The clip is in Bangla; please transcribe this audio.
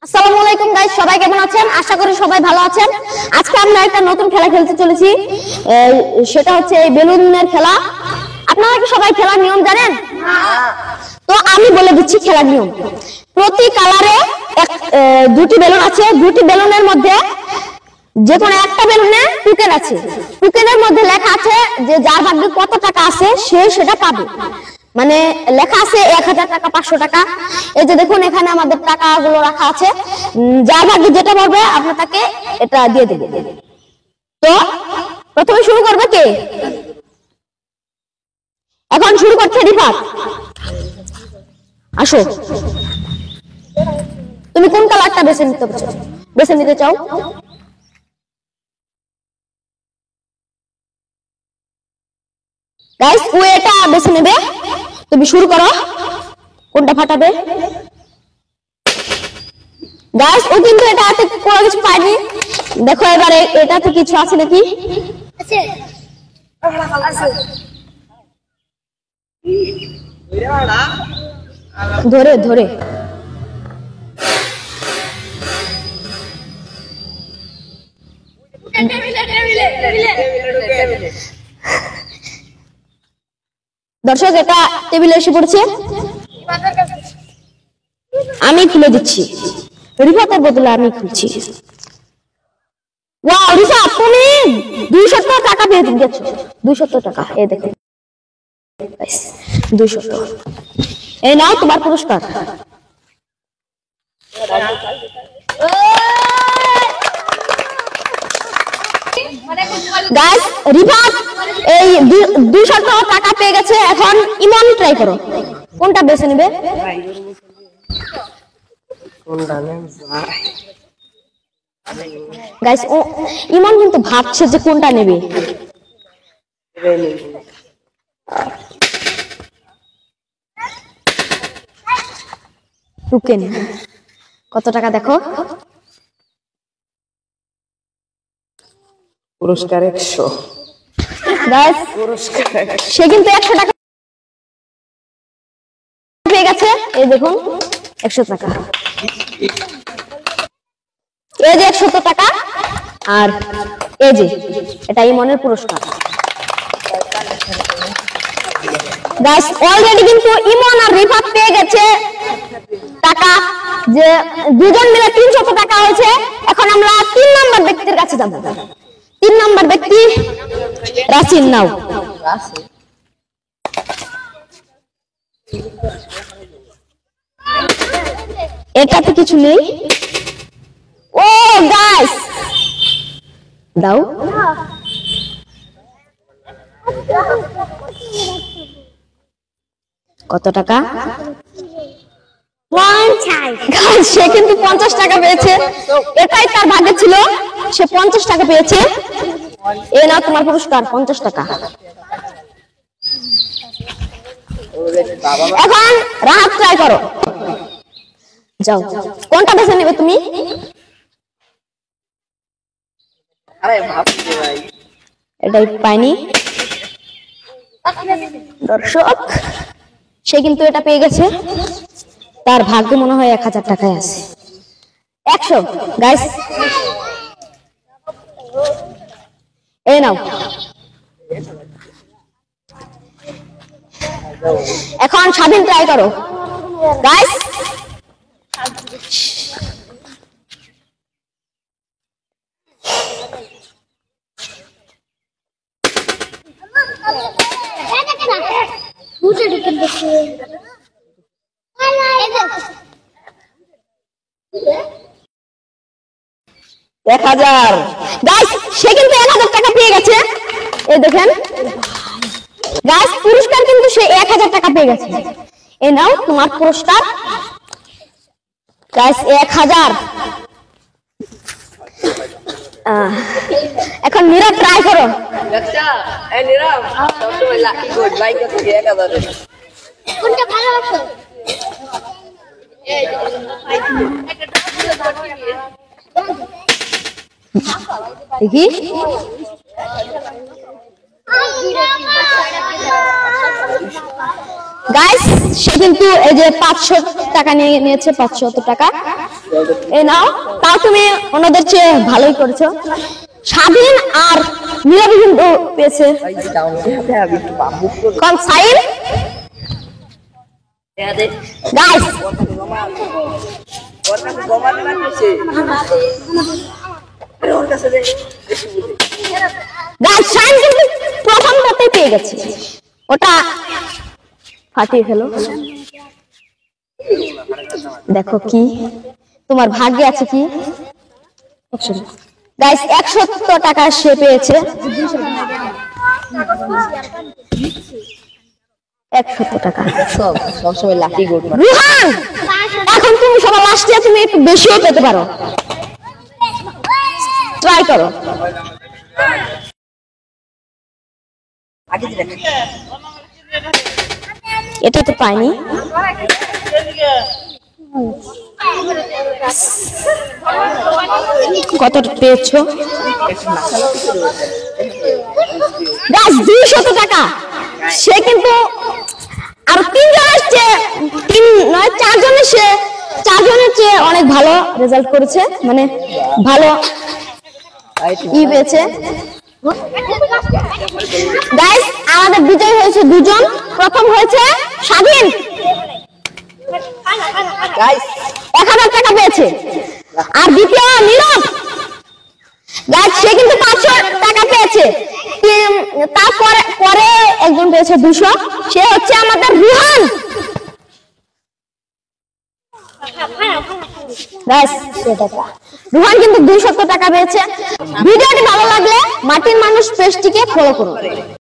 আসসালামু আলাইকুম গাইস, সবাই কেমন আছেন? আশা করি সবাই ভালো আছেন। আজকে আমরা একটা নতুন খেলা খেলতে চলেছি, সেটা হচ্ছে এই বেলুনের খেলা। আপনারা কি সবাই খেলার নিয়ম জানেন? তো আমি বলে দিচ্ছি খেলার নিয়ম। প্রতি কালারে দুটি বেলুন আছে, দুটি বেলুনের মধ্যে যে কোনো একটা বেলুনে টুকেন আছে, টুকেনের মধ্যে লেখা আছে যে যার ভাগ্যে কত টাকা আছে সে সেটা পাবে। মানে লেখা আছে 1000 টাকা, 500 টাকা। এই যে দেখুন এখানে আমাদের টাকাগুলো রাখা আছে, যার ভাগ্যে যেটা পড়বে আমরা তাকে এটা দিয়ে দেব। তো প্রথমে শুরু করবে কে? এখন শুরু করছে রিফাত। আসো, তুমি কোন কালারটা বেছে নিতে চাও? গাইস, ও এটা বেছে নেবে। তুমি শুরু করো, কোনটা ফাটাবে? গাইস, ও কিন্তু এটাতে কোনো কিছু পায়নি। দেখো এবারে এটাতে কিছু আছে নাকি? আছে, ধরে ধরে দর্শক, এটা টেবিলে এসে পড়ছে। আমি খুলে দিচ্ছি, রিফাতের বদলে আমি খুলছি। ওয়াও রিফাত, তুমি 200 টাকা পেয়ে গেছো। 200 টাকা, এই দেখো 200। এই নাও তোমার পুরস্কার। গাইস, রিফাত এই 200 টাকা পেয়ে গেছে। এখন ইমন ট্রাই করো, কোনটা বেছে নেবে? গাইস, ও ইমন কিন্তু ভাবছে যে কোনটা নেবে। টুকেন কত টাকা দেখো? পুরস্কার 100। গাইস, সে কিন্তু 100 টাকা পেয়ে গেছে। এই দেখুন 100 টাকা, এই যে 100 টাকা, আর এই যে এটা ইমনের পুরস্কার। গাইস, অলরেডি কিন্তু ইমন আর রিফাত পেয়ে গেছে টাকা, যে দুজন মিলে 300 টাকা হয়েছে। এখন আমরা 3 নম্বর ব্যক্তির কাছে যাব। 3 নম্বর ব্যক্তি রাসিন, নাও। এটাতে কিছু নেই। ও গাইস, দাও। কত টাকা? 50। সে কিন্তু 50 টাকা পেয়েছে, এটাই তার ভাগ্যে ছিল। সে 50 টাকা পেয়েছে। এই নাও তোমার পুরস্কার, 50 টাকা। এখন রাহাত ট্রাই করো, যাও, কোনটা বেছে নেবে তুমি? এটাই পাইনি। দর্শক, সে কিন্তু এটা পেয়ে গেছে, তার ভাগ্যে মনে হয় 1000 টাকায় আছে। 100। গাইস, এই নাও। এখন স্বাধীন ট্রাই করো। গাইস, গাইস, সে কিন্তু 1000 টাকা পেয়ে গেছে। এই দেখেন গাইস, পুরস্কার কিন্তু সে 1000 টাকা পেয়ে গেছে। এই নাও তোমার পুরস্কার। গাইস, 1000। এখন নীরব ট্রাই করো। আচ্ছা, এই নীরব সবসময় লাকি গোল্ড লাইক করতে 1000। কোনটা ভালো আছে? দেখি। গাইস, সে কিন্তু এই যে 500 টাকা নিয়েছে, 500 টাকা। এই নাও, তাও তুমি ওনাদের চেয়ে ভালোই করেছো। স্বাধীন আর নীরবী কিন্তু পেয়েছে। কোন সাইন গাইস, গাইস সাইন কিন্তু প্রথম রাতেই পেয়ে গেছে, ওটা ফাটিয়ে ফেলো। দেখো কি তোমার ভাগ্যে আছে কি। গাইস 170 টাকা সে পেয়েছে। 170 টাকা সবসময় লাকি গোড। রুহান, এখন তুমি সবার লাস্টে তুমি একটু বেশিও পেতে পারো, ট্রাই করো। এটা তো পাইনি। কত পেয়েছো? 200 টাকা। সে কিন্তু আর 3 জন আসছে, 4 জনের সে 4 জনের চেয়ে অনেক ভালো রেজাল্ট করেছে, মানে ভালো পেয়েছে। গাইস আমাদের বিজয় হয়েছে 2 জন। প্রথম হয়েছে স্বাধীন, 1000 টাকা পেয়েছে। আর দ্বিতীয় নীরব, গাইস সে কিন্তু 500 টাকা পেয়েছে। তারপরে পরে একজন পেয়েছে 200, সে হচ্ছে আমাদের রুহান। গাইস রুহান কিন্তু 270 টাকা পেয়েছে। ভিডিওটি ভালো লাগলে মাটির মানুষ পেজটিকে ফলো করুন।